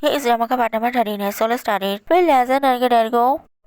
ये इस ड्रामा का पार्ट नंबर 13 है। Solo started. फिर लेजर नर के डैड को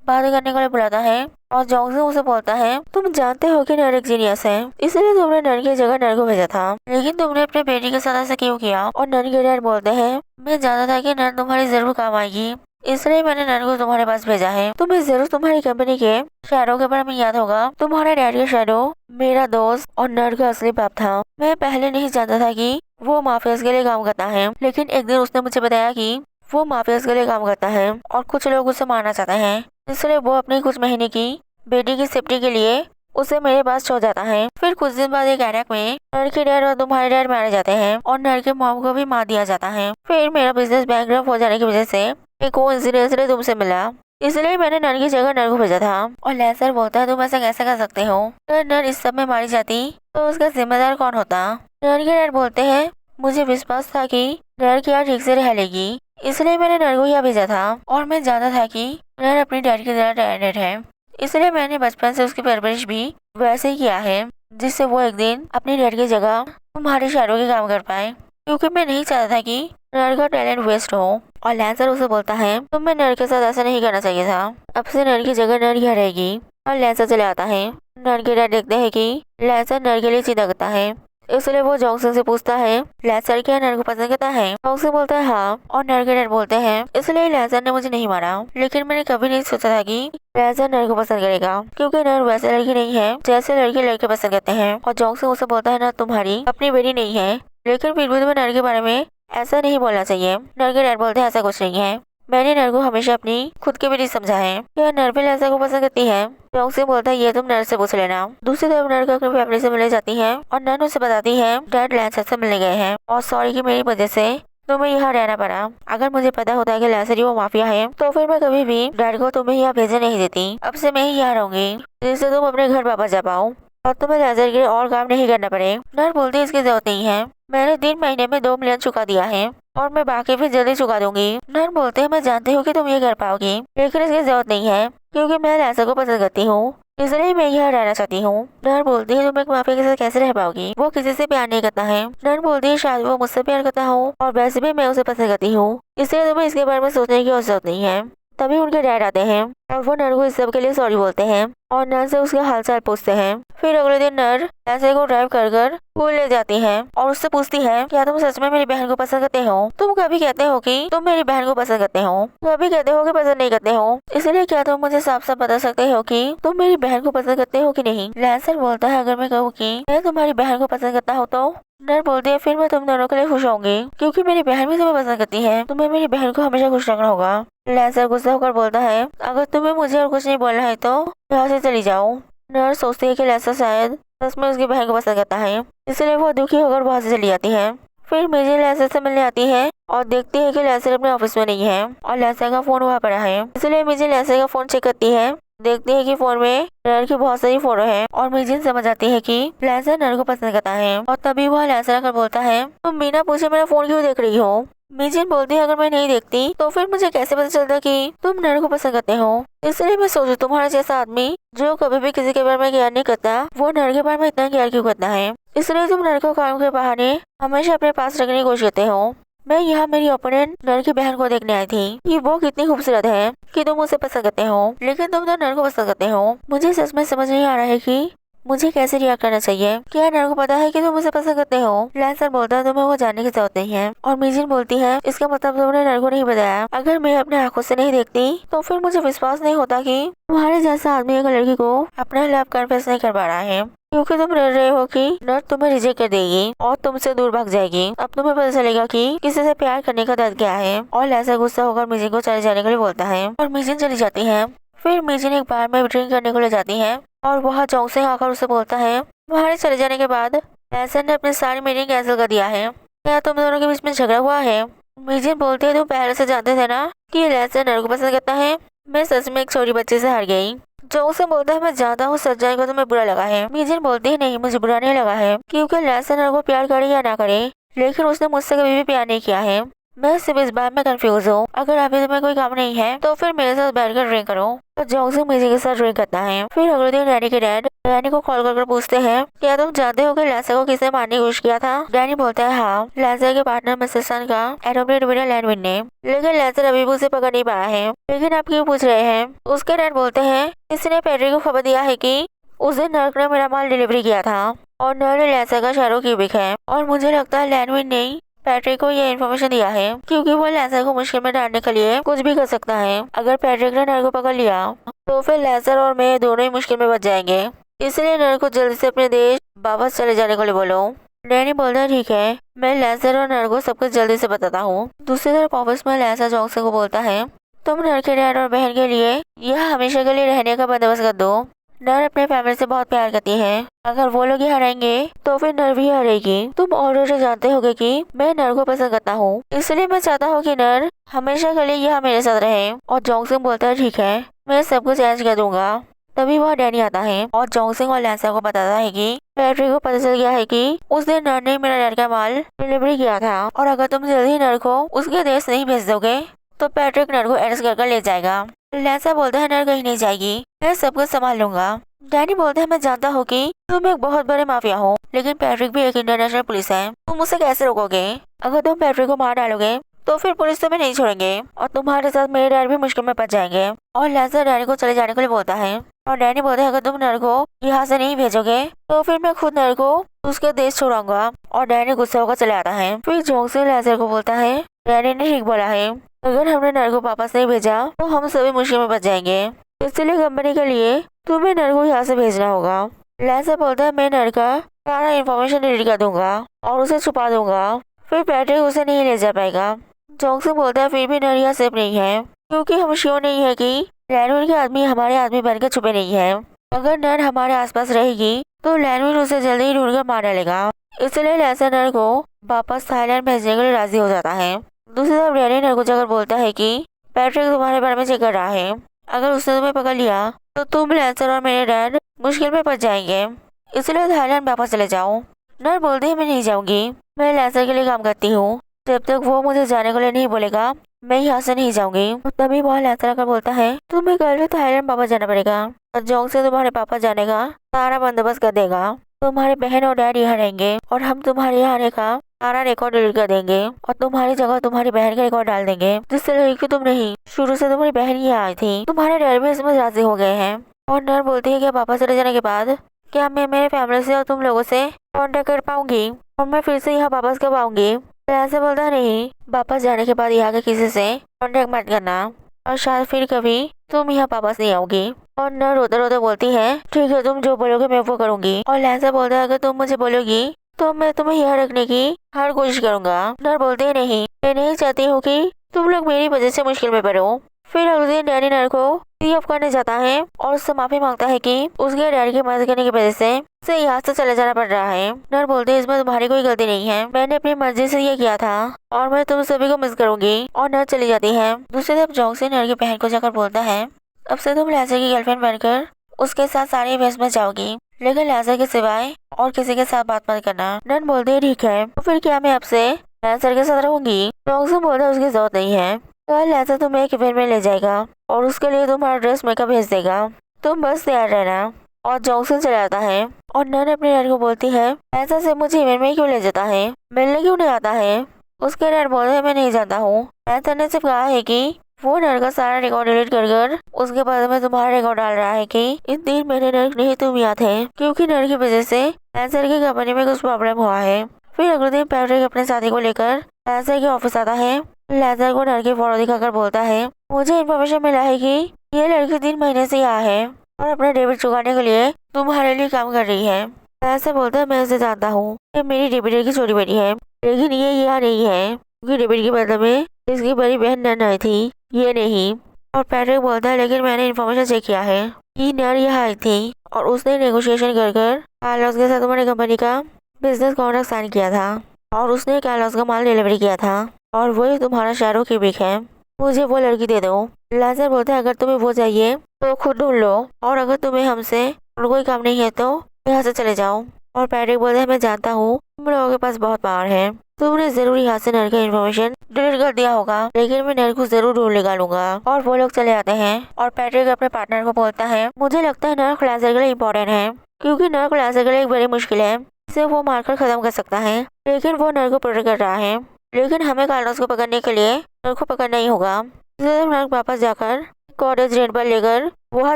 बात करने के लिए बुलाता है और जोंगसू उसे बोलता है, तुम जानते हो कि नर एक जीनियस है, इसलिए तुमने नर की जगह नर को भेजा था, लेकिन तुमने अपने बेटी के साथ ऐसा क्यों किया? और नर के डैड बोलते हैं, मैं जानता था कि नर तुम्हारी जरूर काम आएगी, इसलिए मैंने नर को तुम्हारे पास भेजा है। तुम्हें जरूर तुम्हारी कंपनी के शैडो के बारे में याद होगा। तुम्हारे डैड के शैडो मेरा दोस्त और नर का असली बाप था। मैं पहले नहीं जानता था कि वो माफियाज के लिए काम करता है, लेकिन एक दिन उसने मुझे बताया कि वो माफियाज के लिए काम करता है और कुछ लोग उसे मारना चाहते हैं, इसलिए वो अपनी कुछ महीने की बेटी की सेफ्टी के लिए उसे मेरे पास छोड़ जाता है। फिर कुछ दिन बाद एक अटैक में नर के डैड और तुम्हारे डैड मारे जाते हैं और नर के मॉम को भी मार दिया जाता है। फिर मेरा बिजनेस बैंकरप्ट हो जाने की वजह से एक कोइंसिडेंस ने तुमसे मिला, इसलिए मैंने नर की जगह नर को भेजा था। और लेसर बोलता है, तुम ऐसा कैसे कर सकते हो? अगर नर इस सब में मारी जाती तो उसका जिम्मेदार कौन होता? नर के डैड बोलते हैं, मुझे विश्वास था कि नर की ठीक से रह लेगी, इसलिए मैंने नर को यहाँ भेजा था और मैं जानता था कि नर अपनी डैड की तरह टैलेंटेड है, इसलिए मैंने बचपन से उसकी परवरिश भी वैसे ही किया है जिससे वो एक दिन अपनी डैड की जगह तुम्हारी शहरों के काम कर पाए, क्योंकि मैं नहीं चाहता था कि नर का टैलेंट वेस्ट हो। और लेंसर उसे बोलता है, तुम्हें नर के साथ ऐसा नहीं करना चाहिए था, अब से नर की जगह नर यहाँ रहेगी। और लेंसर चले आता है। नर के डैड देखते हैं कि लेंसर नर के लिए चिंता करता है, इसलिए वो जोंगसन से पूछता है, लेंसर क्या नर को पसंद करता है? जोंगसन बोलता है हाँ, और नर के डैड बोलते हैं, इसलिए लेंसर ने मुझे नहीं मारा, लेकिन मैंने कभी नहीं सोचा था कि लेंसर नर को पसंद करेगा, क्योंकि नर वैसे लड़की नहीं है जैसे लड़के पसंद करते हैं। और जोंगसन उसे बोलता है, नर तुम्हारी अपनी बेटी नहीं है, लेकिन फिर भी तुम्हें नर के बारे में ऐसा नहीं बोलना चाहिए। नर के डैड बोलते हैं, ऐसा कुछ नहीं है, मैंने नर को हमेशा अपनी खुद की बेटी समझा है। क्या नर भी लेंसर को पसंद करती है? जोंगसन बोलता है, ये तुम नर से पूछ लेना। दूसरी तरफ नर को अपनी फैमिली से मिलने जाती है और नर उसे बताती है, डैड लेंसर से मिलने गए हैं और सॉरी कि मेरी वजह से तुम्हें यहाँ रहना पड़ा। अगर मुझे पता होता है कि लेंसर ही वो माफिया है तो फिर मैं कभी भी डैड को तुम्हें यहाँ भेजने नहीं देती। अब से मैं ही यहाँ रहूंगी जिससे तुम अपने घर वापस जा पाओ और तुम्हें लेंसर के लिए और काम नहीं करना पड़े। नर बोलती है, इसकी जरूरत नहीं है, मैंने 3 महीने में 2 मिलियन चुका दिया है और मैं बाकी भी जल्दी चुका दूंगी। नर बोलते हैं, मैं जानती हूँ कि तुम ये कर पाओगी, लेकिन इसकी जरूरत नहीं है, क्योंकि मैं लेंसर को पसंद करती हूँ, इसलिए मैं यहाँ रहना चाहती हूँ। नर बोलती है, तुम एक माफिया के साथ कैसे रह पाओगी? वो किसी से प्यार नहीं करता है। नर बोलती है, शायद वो मुझसे प्यार करता हो और वैसे भी मैं उसे पसंद करती हूँ, इसलिए तुम्हें इसके बारे में सोचने की जरूरत नहीं है। तभी उनके डैड आते हैं और वो नर को इस सब के लिए सॉरी बोलते हैं और नर से उसका हालचाल पूछते हैं। फिर अगले दिन नर लेंसर को ड्राइव कर स्कूल ले जाती है और उससे पूछती है, क्या तुम सच में मेरी बहन को पसंद करते हो? तुम कभी कहते हो कि तुम मेरी बहन को पसंद करते हो, कभी कहते हो कि पसंद नहीं करते हो, इसलिए क्या तुम मुझे साफ साफ बता सकते हो कि तुम मेरी बहन को पसंद करते हो कि नहीं? लेंसर बोलता है, अगर मैं कहूँ कि मैं तुम्हारी बहन को पसंद करता हूँ तो? नर बोलती है, फिर मैं तुम दोनों के लिए खुश होंगी, क्योंकि मेरी बहन भी तुम्हें पसंद करती है, तुम्हें मेरी बहन को हमेशा खुश रखना होगा। लेंसर गुस्सा होकर बोलता है, अगर तुम्हें मुझे और कुछ नहीं बोलना है तो यहाँ से चली जाओ। नर सोचती है कि लेंसर शायद सच में उसकी बहन को पसंद करता है, इसलिए वो दुखी होकर वहाँ से चली जाती है। फिर मिजी लेंसर से मिलने आती है और देखती है कि लेंसर अपने ऑफिस में नहीं है और लेंसर का फोन वहाँ पड़ा है, इसलिए मिजी लेंसर का फोन चेक करती है। देखती है कि फोन में नर की बहुत सारी फोटो है और मिजिन समझ आती है कि लेंसर नर को पसंद करता है और तभी वह लेंसर आकर बोलता है, तुम बिना पूछे मेरा फोन क्यों देख रही हो? मिजिन बोलती है, अगर मैं नहीं देखती तो फिर मुझे कैसे पता चलता कि तुम नर को पसंद करते हो? इसलिए मैं सोचू तुम्हारा जैसा आदमी जो कभी भी किसी के बारे में केयर नहीं करता, वो नर के बारे में इतना केयर क्यों करता है? इसलिए तुम नर को काम के बहाने हमेशा अपने पास रखने की कोशिश करते हो। मैं यहाँ मेरी ओपोनेंट नर की बहन को देखने आई थी कि वो कितनी खूबसूरत है कि तुम उसे पसंद करते हो, लेकिन तुम तो नर को पसंद करते हो। मुझे सच में समझ नहीं आ रहा है कि मुझे कैसे रिएक्ट करना चाहिए। क्या नर को पता है कि तुम उसे पसंद करते हो? लेंसर बोलता है, तुम्हें वो जानने की जरूरत नहीं है। और मिजिन बोलती है, इसका मतलब तुमने नर को नहीं बताया। अगर मैं अपने आंखों से नहीं देखती तो फिर मुझे विश्वास नहीं होता कि तुम्हारे जैसा आदमी एक लड़की को अपना लव कन्फेस नहीं कर पा रहा है, क्योंकि तुम डर रहे हो कि नर तुम्हें रिजेक्ट कर देगी और तुमसे दूर भाग जाएगी। अब तुम्हें पता चलेगा कि किसी से प्यार करने का दर्द क्या है। और लेंसर गुस्सा होकर मिजिन को चले जाने के लिए बोलता है और मिजिन चली जाती है। फिर मिजिन एक बार में ड्रिंक करने को ले जाती है और वह जोंगसन आकर उसे बोलता है, तुम्हारे चले जाने के बाद लेंसर ने अपनी सारी मीटिंग कैंसिल कर दिया है, क्या तुम दोनों के बीच में झगड़ा हुआ है? मिजिन बोलती है, तुम पहले से जानते थे ना कि लेंसर नर को पसंद करता है, मैं सच में एक छोटी बच्ची से हार गई। जोंगसन बोलता है, मैं जानता हूँ सच्चाई को तुम्हें बुरा लगा है। मिजिन बोलती है, नहीं मुझे बुरा नहीं लगा है, क्योंकि लेंसर नर को प्यार करे या ना करे, लेकिन उसने मुझसे कभी भी प्यार नहीं किया है। मैं सिर्फ इस बात में कंफ्यूज हूँ, अगर अभी तुम्हें कोई काम नहीं है तो फिर मेरे साथ बैठकर ड्रिंक करो। तो जोंगसुक मिजी के साथ ड्रिंक करता है। फिर अगले दिन डैनी के डैड डैनी को कॉल कर पूछते हैं, क्या तुम जानते हो कि लैसा को किसने मारने की कोशिश किया था? डैनी बोलता है हाँ, लैसा के पार्टनर मिस्टर सन का एरोप्लेन विनर लैंडविन ने, लेकिन लैसा अभी भी उसे पकड़ नहीं पाया है। लेकिन आप क्यों पूछ रहे हैं? उसके डैड बोलते हैं, इसने पैट्रिक को खबर दिया है कि उस दिन नर्क ने मेरा माल डिलीवरी किया था और नर्क लैसा का शैरो क्यूबिक है, और मुझे लगता है लैंडविन ने पैट्रिक को ये इन्फॉर्मेशन दिया है क्योंकि वो लैसर को मुश्किल में डालने के लिए कुछ भी कर सकता है। अगर पैट्रिक ने नर को पकड़ लिया तो फिर लैसर और मैं दोनों ही मुश्किल में बच जाएंगे, इसलिए नर को जल्दी से अपने देश वापस चले जाने को लिए बोलो। डैनी बोलता है ठीक है, मैं लैसर और नर को सब कुछ जल्दी से बताता हूँ। दूसरी तरफ ऑफिस में लैसर जोंगसुक को बोलता है, तुम नर के डैड और बहन के लिए यह हमेशा के लिए रहने का बंदोबस्त कर दो। नर अपने फैमिली से बहुत प्यार करती है, अगर वो लोग ही हारेंगे तो फिर नर भी हारेगी। तुम ऑलरेडी जानते होगे कि मैं नर को पसंद करता हूँ, इसलिए मैं चाहता हूँ कि नर हमेशा के लिए यह मेरे साथ रहे। और जोंगसुक बोलता है ठीक है, मैं सब कुछ अरेंज कर दूंगा। तभी वह डैनी आता है और जोंगसुक और लैसा को बताता है कि पैट्रिक को पता चल गया है कि उस दिन नर ने मेरा डैड का माल डिलीवरी किया था, और अगर तुम जल्दी नर को उसके देश नहीं भेज दोगे तो पैट्रिक नर को अरेस्ट कर ले जाएगा। लैसा बोलता है नर कहीं नहीं जाएगी, मैं सब कुछ संभाल लूंगा। डैनी बोलता है मैं जानता हूँ कि तुम एक बहुत बड़े माफिया हो, लेकिन पैट्रिक भी एक इंटरनेशनल पुलिस है, तुम उसे कैसे रोकोगे? अगर तुम पैट्रिक को मार डालोगे तो फिर पुलिस तुम्हें नहीं छोड़ेंगे और तुम्हारे साथ मेरे डैड भी मुश्किल में फंस जाएंगे। और लैसा डैनी को चले जाने के लिए बोलता है, और डैनी बोलता है अगर तुम नर को यहाँ से नहीं भेजोगे तो फिर मैं खुद नर को उसके देश छोड़ाऊंगा। और डैनी गुस्सा होकर चले आता है। फिर जोंगसुक लैसा को बोलता है, डैनी ने ठीक बोला है, अगर हमने नर को वापस नहीं भेजा तो हम सभी मुश्किल में बच जाएंगे, इसलिए कंपनी के लिए तुम्हें नर को यहाँ से भेजना होगा। लैसा बोलता है मैं नर का सारा इन्फॉर्मेशन डिलीट कर दूंगा और उसे छुपा दूंगा, फिर पैट्रिक उसे नहीं ले जा पाएगा। जोंगसुक बोलता है फिर भी नर यहाँ सेफ नहीं है, क्योंकि हम श्योर नहीं है कि लैंडविन के आदमी हमारे आदमी बनकर छुपे नहीं है। अगर नर हमारे आसपास रहेगी तो लैंडविन उसे जल्दी ही ढूंढकर मार डालेगा, इसलिए लैसा नर को वापस थाईलैंड भेजने के लिए राजी हो जाता है। दूसरी तरफ डैनी नर को जाकर बोलता है कि पैट्रिक तुम्हारे बारे में चेक कर रहा है, अगर उसने तुम्हें पकड़ लिया तो तुम लैंसर और मेरे डैड मुश्किल में फंस जाएंगे, इसलिए थाईलैंड वापस चले जाओ। नर बोलते हैं मैं नहीं जाऊंगी, मैं लैंसर के लिए काम करती हूँ, जब तक वो मुझे जाने के लिए नहीं बोलेगा मैं यहाँ से नहीं जाऊंगी। तभी वह लैंसर आकर बोलता है तुम्हें कल थाईलैंड वापस जाना पड़ेगा और जोंग से तुम्हारे पापा जाने का सारा बंदोबस्त कर देगा। तुम्हारे बहन और डैड यहाँ रहेंगे और हम तुम्हारे यहाँ आने का सारा रिकॉर्ड डिलीट कर देंगे और तुम्हारी जगह तुम्हारी बहन का रिकॉर्ड डाल देंगे, जिससे लगी कि तुम नहीं, शुरू से तुम्हारी बहन ही आई थी। तुम्हारे डैड भी इसमें राजी हो गए हैं। और नर बोलती है कि पापा चले जाने के बाद क्या मैं मेरे फैमिली से और तुम लोगों से कांटेक्ट कर पाऊंगी और मैं फिर से यहाँ वापस कब आऊंगी? ऐसे बोलता नहीं, वापस जाने के बाद यहाँ के किसी से कांटेक्ट मत करना और शायद फिर कभी तुम यहाँ वापस नहीं आओगी। और नर रोते रोते बोलती है ठीक है, तुम जो बोलोगे मैं वो करूंगी। और लैंसर बोलता है अगर तुम मुझे बोलोगी तो मैं तुम्हें यहाँ रखने की हर कोशिश करूंगा। नर बोलते हैं नहीं, मैं नहीं चाहती हूँ कि तुम लोग मेरी वजह से मुश्किल में पड़ो। फिर अगले दिन डैनी नर को सी ऑफ करने जाता है और उससे माफी मांगता है कि उसके डैडी की मदद करने की वजह से उसे यहाँ से चले जाना पड़ रहा है। नर बोलते हैं इसमें तुम्हारी कोई गलती नहीं है, मैंने अपनी मर्जी से ये किया था और मैं तुम सभी को मिस करूंगी। और नर चली जाती है। दूसरी तरफ जोंगसुक नर की बहन को जाकर बोलता है अब से तुम लैंसर की गर्लफ्रेंड बनकर उसके साथ सारी इवेंट्स में जाओगी, लेकिन लैंसर के सिवाय और किसी के साथ बात मत करना। नर बोलते हैं ठीक है, तो फिर क्या मैं अब से लैंसर के साथ रहूंगी? जोंगसुक बोलता है उसकी जरूरत नहीं है, कल लैंसर तुम्हें एक इवेंट में ले जाएगा और उसके लिए तुम्हारा ड्रेस मेकअप भेज देगा, तुम बस तैयार रहना। और जोंगसुक चला जाता है। और नर अपने डैड को बोलती है ऐसा से मुझे इवेंट में क्यों ले जाता है, मिलने क्यों नहीं आता है? उसके डैड बोलते हैं मैं नहीं जानता हूँ, लैंसर ने सिर्फ कहा है कि वो नर का सारा रिकॉर्ड डिलीट कर उसके बाद में तुम्हारा रिकॉर्ड डाल रहा है कि इन 3 महीने नर नहीं तुम यहाँ थे, क्योंकि नर की वजह से लैंसर की कंपनी में कुछ प्रॉब्लम हुआ है। फिर अगले दिन पैट्रिक अपने साथी को लेकर लैंसर के ऑफिस आता है। लैंसर को नर की फोटो दिखाकर बोलता है मुझे इन्फॉर्मेशन मिला है कि ये लड़की 3 महीने से यहाँ है और अपना डेबिट चुकाने के लिए तुम्हारे लिए काम कर रही है। लैंसर बोलता है मैं उसे जानता हूँ, ये मेरी डेबिटर की छोटी बेटी है, लेकिन ये यहाँ नहीं है क्योंकि डेबिट के बदले में इसकी बड़ी बहन नर आई थी, ये नहीं। और पैट्रिक बोलता है लेकिन मैंने इन्फॉर्मेशन चेक किया है कि नर यहाँ आई थी और उसने नेगोशिएशन कर कार्लोस के साथ तुम्हारी कंपनी का बिजनेस कॉन्ट्रैक्ट साइन किया था और उसने कार्लोस का माल डिलीवरी किया था और वही तुम्हारा शैरो क्यूबिक है, मुझे वो लड़की दे दो। लैंसर बोलता है अगर तुम्हें वो चाहिए तो खुद ढूंढ लो और अगर तुम्हें हमसे और कोई काम नहीं है तो यहाँ से चले जाओ। और पैट्रिक बोलता है मैं जानता हूँ तुम लोगों के पास बहुत पावर है, तुमने जरूरी हाथ से नर का इन्फॉर्मेशन डिलीट कर दिया होगा, लेकिन मैं नर को जरूर ढूंढ निकालूंगा। और वो लोग चले जाते हैं और पैट्रिक अपने पार्टनर को बोलता है, मुझे लगता है नर क्लासेर के लिए इम्पोर्टेंट है, क्योंकि नर क्लासेर के लिए एक बड़ी मुश्किल है, इसे वो मारकर खत्म कर सकता है, लेकिन वो नर को प्रोटेक्ट कर रहा है। लेकिन हमें कार्लोस को पकड़ने के लिए नर को पकड़ना ही होगा। नर वापस जाकर कॉटेज रेंट पर लेकर वहाँ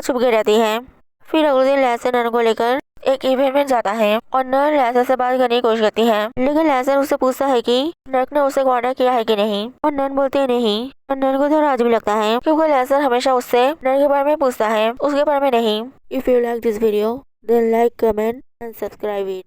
छुप के रहती है। फिर अगले दिन लैसन नर को लेकर एक इवेंट में जाता है और नर लैसन से बात करने की कोशिश करती है, लेकिन लैसन उससे पूछता है कि नर्क ने उसे कॉन्टेक्ट किया है कि नहीं, और नर बोलते हैं नहीं। और नर को थोड़ा अजीब लगता है क्योंकि लैसन हमेशा उससे नर के बारे में पूछता है, उसके बारे में नहीं। If you like this video then like, comment and subscribe it.